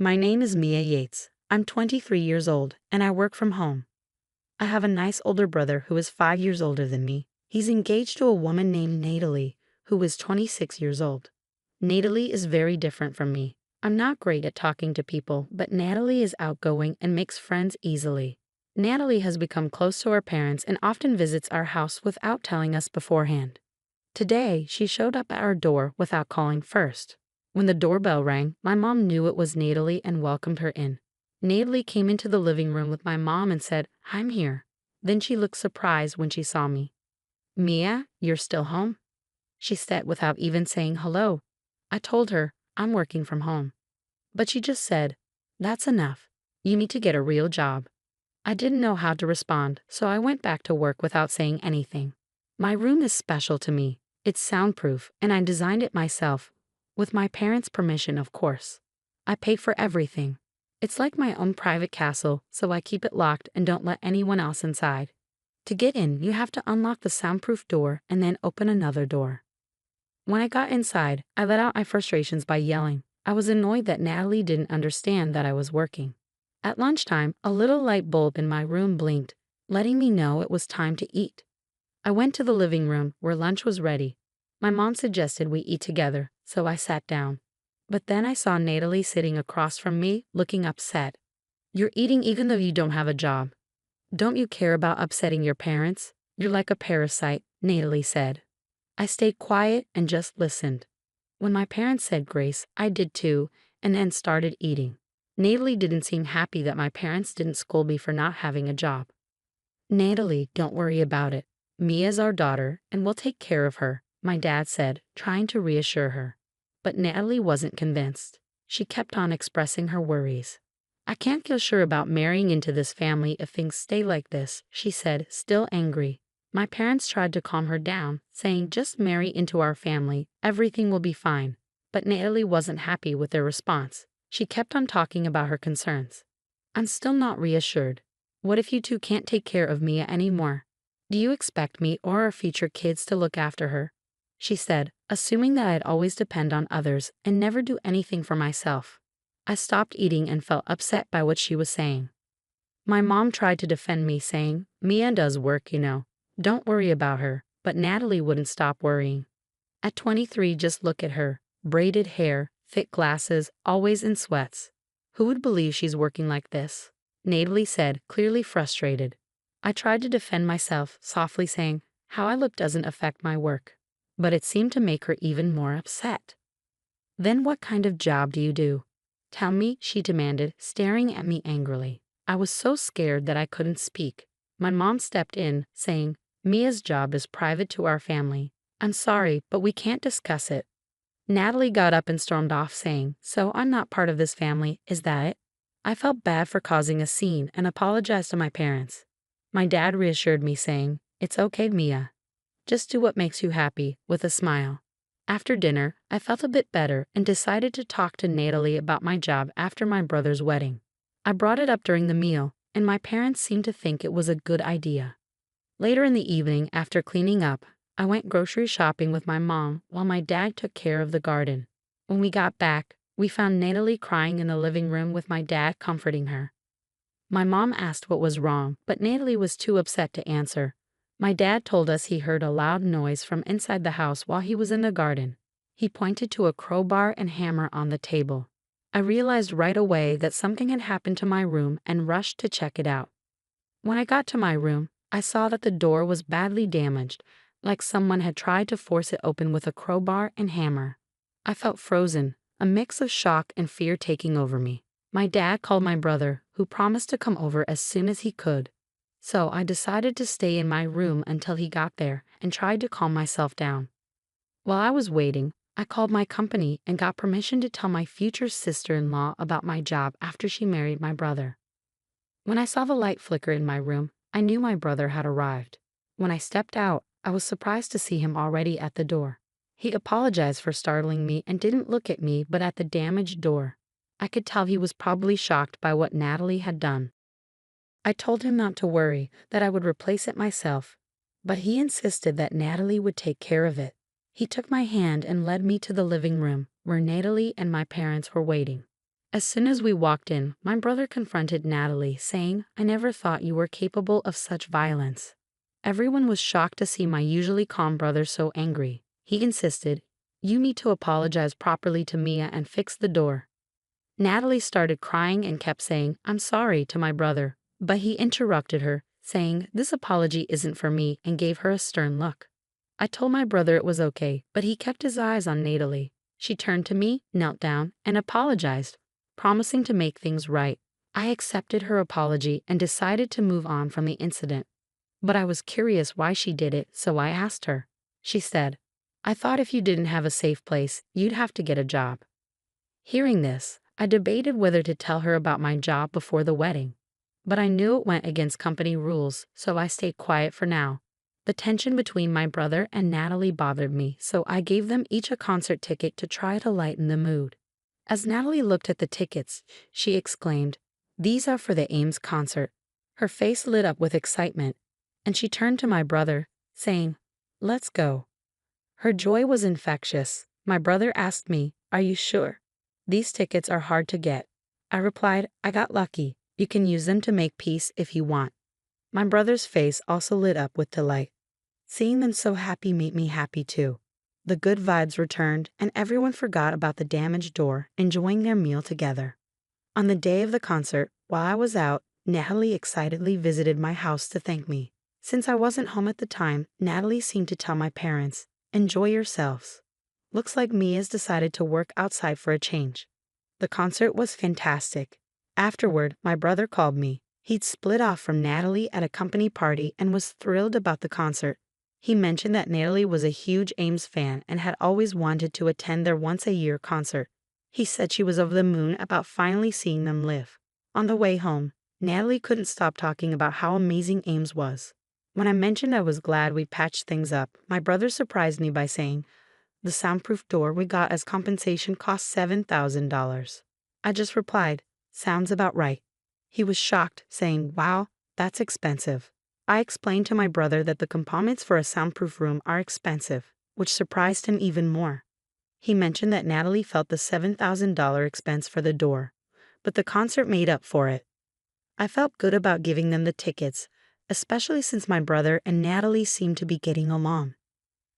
My name is Mia Yates. I'm 23 years old, and I work from home. I have a nice older brother who is 5 years older than me. He's engaged to a woman named Natalie, who is 26 years old. Natalie is very different from me. I'm not great at talking to people, but Natalie is outgoing and makes friends easily. Natalie has become close to our parents and often visits our house without telling us beforehand. Today, she showed up at our door without calling first. When the doorbell rang, my mom knew it was Natalie and welcomed her in. Natalie came into the living room with my mom and said, "I'm here." Then she looked surprised when she saw me. "Mia, you're still home?" she said without even saying hello. I told her, "I'm working from home." But she just said, "That's enough. You need to get a real job." I didn't know how to respond, so I went back to work without saying anything. My room is special to me. It's soundproof, and I designed it myself, with my parents' permission, of course. I pay for everything. It's like my own private castle, so I keep it locked and don't let anyone else inside. To get in, you have to unlock the soundproof door and then open another door. When I got inside, I let out my frustrations by yelling. I was annoyed that Natalie didn't understand that I was working. At lunchtime, a little light bulb in my room blinked, letting me know it was time to eat. I went to the living room where lunch was ready. My mom suggested we eat together, so I sat down. But then I saw Natalie sitting across from me, looking upset. "You're eating even though you don't have a job. Don't you care about upsetting your parents? You're like a parasite," Natalie said. I stayed quiet and just listened. When my parents said grace, I did too, and then started eating. Natalie didn't seem happy that my parents didn't scold me for not having a job. "Natalie, don't worry about it. Mia's our daughter, and we'll take care of her," my dad said, trying to reassure her. But Natalie wasn't convinced. She kept on expressing her worries. "I can't feel sure about marrying into this family if things stay like this," she said, still angry. My parents tried to calm her down, saying, "Just marry into our family, everything will be fine." But Natalie wasn't happy with their response. She kept on talking about her concerns. "I'm still not reassured. What if you two can't take care of Mia anymore? Do you expect me or our future kids to look after her?" she said, assuming that I'd always depend on others and never do anything for myself. I stopped eating and felt upset by what she was saying. My mom tried to defend me, saying, "Mia does work, you know. Don't worry about her," but Natalie wouldn't stop worrying. At 23, just look at her. Braided hair, thick glasses, always in sweats. "Who would believe she's working like this?" Natalie said, clearly frustrated. I tried to defend myself, softly saying, "How I look doesn't affect my work." But it seemed to make her even more upset. "Then what kind of job do you do? Tell me," she demanded, staring at me angrily. I was so scared that I couldn't speak. My mom stepped in, saying, "Mia's job is private to our family. I'm sorry, but we can't discuss it." Natalie got up and stormed off, saying, "So I'm not part of this family, is that it?" I felt bad for causing a scene and apologized to my parents. My dad reassured me, saying, "It's okay, Mia. Just do what makes you happy," with a smile. After dinner, I felt a bit better and decided to talk to Natalie about my job after my brother's wedding. I brought it up during the meal, and my parents seemed to think it was a good idea. Later in the evening, after cleaning up, I went grocery shopping with my mom while my dad took care of the garden. When we got back, we found Natalie crying in the living room with my dad comforting her. My mom asked what was wrong, but Natalie was too upset to answer. My dad told us he heard a loud noise from inside the house while he was in the garden. He pointed to a crowbar and hammer on the table. I realized right away that something had happened to my room and rushed to check it out. When I got to my room, I saw that the door was badly damaged, like someone had tried to force it open with a crowbar and hammer. I felt frozen, a mix of shock and fear taking over me. My dad called my brother, who promised to come over as soon as he could. So I decided to stay in my room until he got there and tried to calm myself down. While I was waiting, I called my company and got permission to tell my future sister-in-law about my job after she married my brother. When I saw the light flicker in my room, I knew my brother had arrived. When I stepped out, I was surprised to see him already at the door. He apologized for startling me and didn't look at me but at the damaged door. I could tell he was probably shocked by what Natalie had done. I told him not to worry, that I would replace it myself, but he insisted that Natalie would take care of it. He took my hand and led me to the living room, where Natalie and my parents were waiting. As soon as we walked in, my brother confronted Natalie, saying, "I never thought you were capable of such violence." Everyone was shocked to see my usually calm brother so angry. He insisted, "You need to apologize properly to Mia and fix the door." Natalie started crying and kept saying, "I'm sorry," to my brother, but he interrupted her, saying, "This apology isn't for me," and gave her a stern look. I told my brother it was okay, but he kept his eyes on Natalie. She turned to me, knelt down, and apologized, promising to make things right. I accepted her apology and decided to move on from the incident. But I was curious why she did it, so I asked her. She said, "I thought if you didn't have a safe place, you'd have to get a job." Hearing this, I debated whether to tell her about my job before the wedding. But I knew it went against company rules, so I stayed quiet for now. The tension between my brother and Natalie bothered me, so I gave them each a concert ticket to try to lighten the mood. As Natalie looked at the tickets, she exclaimed, "These are for the Ames concert." Her face lit up with excitement, and she turned to my brother, saying, "Let's go." Her joy was infectious. My brother asked me, "Are you sure? These tickets are hard to get." I replied, "I got lucky. You can use them to make peace if you want." My brother's face also lit up with delight. Seeing them so happy made me happy too. The good vibes returned, and everyone forgot about the damaged door, enjoying their meal together. On the day of the concert, while I was out, Natalie excitedly visited my house to thank me. Since I wasn't home at the time, Natalie seemed to tell my parents, "Enjoy yourselves. Looks like Mia's decided to work outside for a change." The concert was fantastic. Afterward, my brother called me. He'd split off from Natalie at a company party and was thrilled about the concert. He mentioned that Natalie was a huge Ames fan and had always wanted to attend their once-a-year concert. He said she was over the moon about finally seeing them live. On the way home, Natalie couldn't stop talking about how amazing Ames was. When I mentioned I was glad we patched things up, my brother surprised me by saying, "The soundproof door we got as compensation cost $7,000. I just replied, "Sounds about right." He was shocked, saying, "Wow, that's expensive." I explained to my brother that the components for a soundproof room are expensive, which surprised him even more. He mentioned that Natalie felt the $7,000 expense for the door, but the concert made up for it. I felt good about giving them the tickets, especially since my brother and Natalie seemed to be getting along.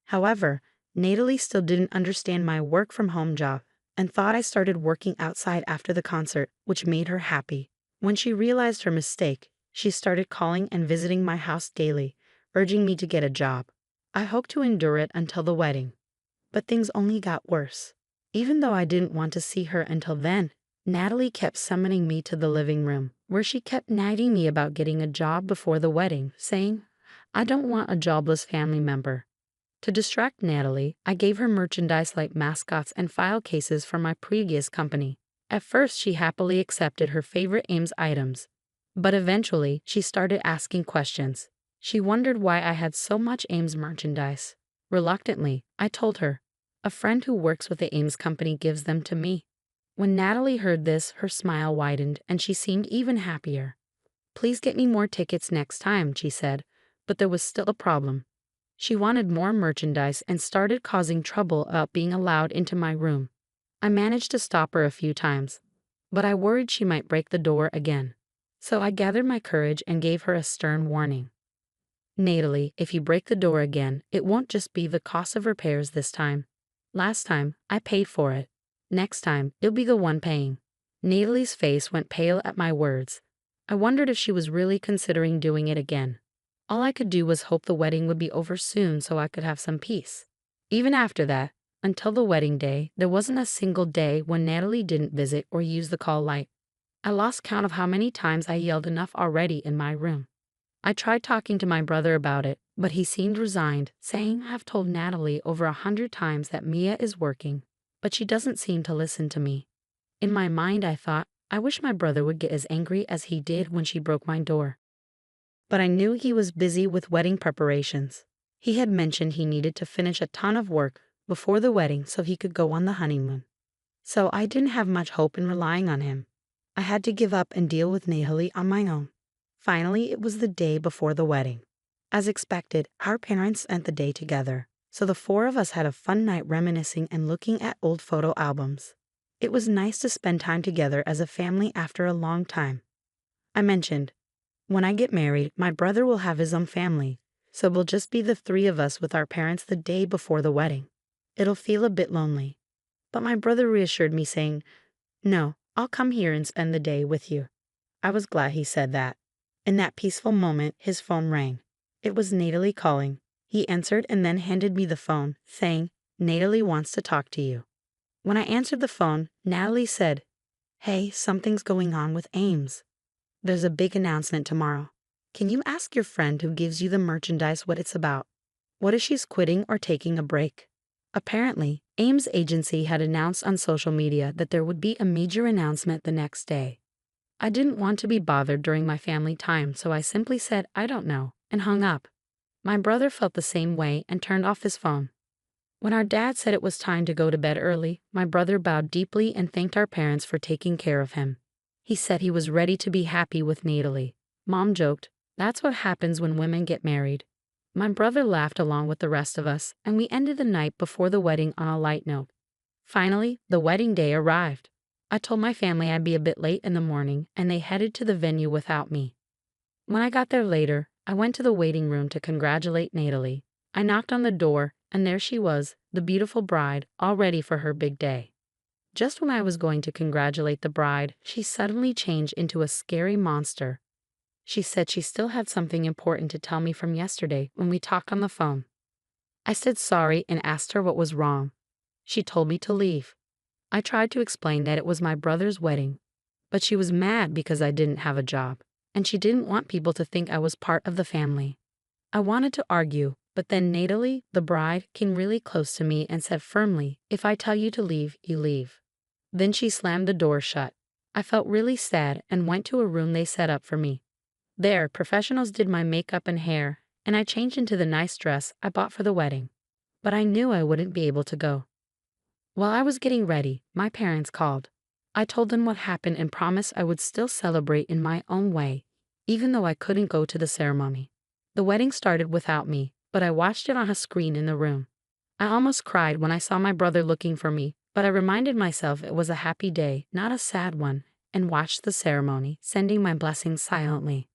However, Natalie still didn't understand my work-from-home job and thought I started working outside after the concert, which made her happy. When she realized her mistake, she started calling and visiting my house daily, urging me to get a job. I hoped to endure it until the wedding. But things only got worse. Even though I didn't want to see her until then, Natalie kept summoning me to the living room, where she kept nagging me about getting a job before the wedding, saying, "I don't want a jobless family member." To distract Natalie, I gave her merchandise like mascots and file cases from my previous company. At first, she happily accepted her favorite Ames items, but eventually, she started asking questions. She wondered why I had so much Ames merchandise. Reluctantly, I told her, "A friend who works with the Ames company gives them to me." When Natalie heard this, her smile widened and she seemed even happier. "Please get me more tickets next time," she said, but there was still a problem. She wanted more merchandise and started causing trouble about being allowed into my room. I managed to stop her a few times, but I worried she might break the door again. So I gathered my courage and gave her a stern warning. "Natalie, if you break the door again, it won't just be the cost of repairs this time. Last time, I paid for it. Next time, you'll be the one paying." Natalie's face went pale at my words. I wondered if she was really considering doing it again. All I could do was hope the wedding would be over soon so I could have some peace. Even after that, until the wedding day, there wasn't a single day when Natalie didn't visit or use the call light. I lost count of how many times I yelled enough already in my room. I tried talking to my brother about it, but he seemed resigned, saying, "I've told Natalie over 100 times that Mia is working, but she doesn't seem to listen to me." In my mind, I thought, I wish my brother would get as angry as he did when she broke my door. But I knew he was busy with wedding preparations. He had mentioned he needed to finish a ton of work before the wedding so he could go on the honeymoon. So I didn't have much hope in relying on him. I had to give up and deal with Natalie on my own. Finally, it was the day before the wedding. As expected, our parents spent the day together, so the four of us had a fun night reminiscing and looking at old photo albums. It was nice to spend time together as a family after a long time. I mentioned, when I get married, my brother will have his own family, so we'll just be the three of us with our parents the day before the wedding. It'll feel a bit lonely. But my brother reassured me saying, "No, I'll come here and spend the day with you." I was glad he said that. In that peaceful moment, his phone rang. It was Natalie calling. He answered and then handed me the phone, saying, "Natalie wants to talk to you." When I answered the phone, Natalie said, "Hey, something's going on with Ames. There's a big announcement tomorrow. Can you ask your friend who gives you the merchandise what it's about? What if she's quitting or taking a break?" Apparently, Ames' agency had announced on social media that there would be a major announcement the next day. I didn't want to be bothered during my family time, so I simply said, "I don't know," and hung up. My brother felt the same way and turned off his phone. When our dad said it was time to go to bed early, my brother bowed deeply and thanked our parents for taking care of him. He said he was ready to be happy with Natalie. Mom joked, "That's what happens when women get married." My brother laughed along with the rest of us, and we ended the night before the wedding on a light note. Finally, the wedding day arrived. I told my family I'd be a bit late in the morning, and they headed to the venue without me. When I got there later, I went to the waiting room to congratulate Natalie. I knocked on the door, and there she was, the beautiful bride, all ready for her big day. Just when I was going to congratulate the bride, she suddenly changed into a scary monster. She said she still had something important to tell me from yesterday when we talked on the phone. I said sorry and asked her what was wrong. She told me to leave. I tried to explain that it was my brother's wedding, but she was mad because I didn't have a job, and she didn't want people to think I was part of the family. I wanted to argue, but then Natalie, the bride, came really close to me and said firmly, "If I tell you to leave, you leave." Then she slammed the door shut. I felt really sad and went to a room they set up for me. There, professionals did my makeup and hair, and I changed into the nice dress I bought for the wedding. But I knew I wouldn't be able to go. While I was getting ready, my parents called. I told them what happened and promised I would still celebrate in my own way, even though I couldn't go to the ceremony. The wedding started without me, but I watched it on a screen in the room. I almost cried when I saw my brother looking for me, but I reminded myself it was a happy day, not a sad one, and watched the ceremony, sending my blessings silently.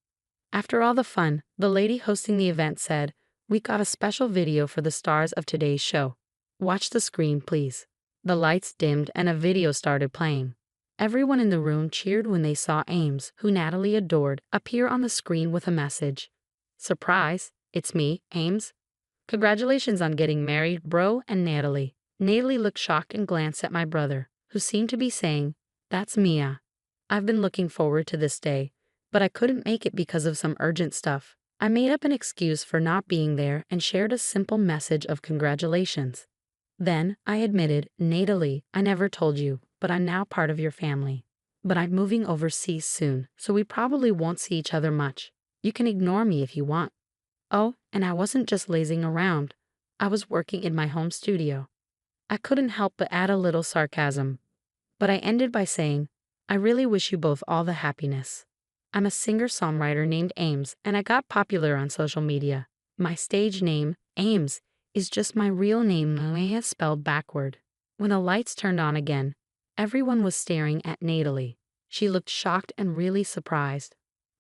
After all the fun, the lady hosting the event said, "We got a special video for the stars of today's show. Watch the screen, please." The lights dimmed and a video started playing. Everyone in the room cheered when they saw Ames, who Natalie adored, appear on the screen with a message. "Surprise, it's me, Ames. Congratulations on getting married, bro and Natalie." Natalie looked shocked and glanced at my brother, who seemed to be saying, "That's Mia. I've been looking forward to this day, but I couldn't make it because of some urgent stuff." I made up an excuse for not being there and shared a simple message of congratulations. Then, I admitted, "Natalie, I never told you, but I'm now part of your family. But I'm moving overseas soon, so we probably won't see each other much. You can ignore me if you want." Oh, and I wasn't just lazing around. I was working in my home studio. I couldn't help but add a little sarcasm. But I ended by saying, "I really wish you both all the happiness. I'm a singer-songwriter named Ames, and I got popular on social media. My stage name, Ames, is just my real name, Maya, spelled backward." When the lights turned on again, everyone was staring at Natalie. She looked shocked and really surprised.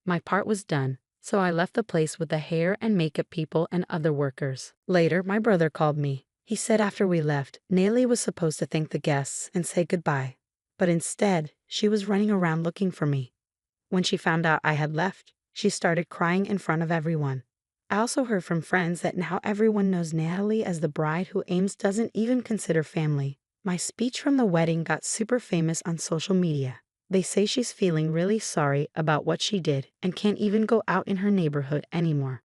My part was done, so I left the place with the hair and makeup people and other workers. Later, my brother called me. He said after we left, Natalie was supposed to thank the guests and say goodbye, but instead, she was running around looking for me. When she found out I had left, she started crying in front of everyone. I also heard from friends that now everyone knows Natalie as the bride who Ames doesn't even consider family. My speech from the wedding got super famous on social media. They say she's feeling really sorry about what she did and can't even go out in her neighborhood anymore.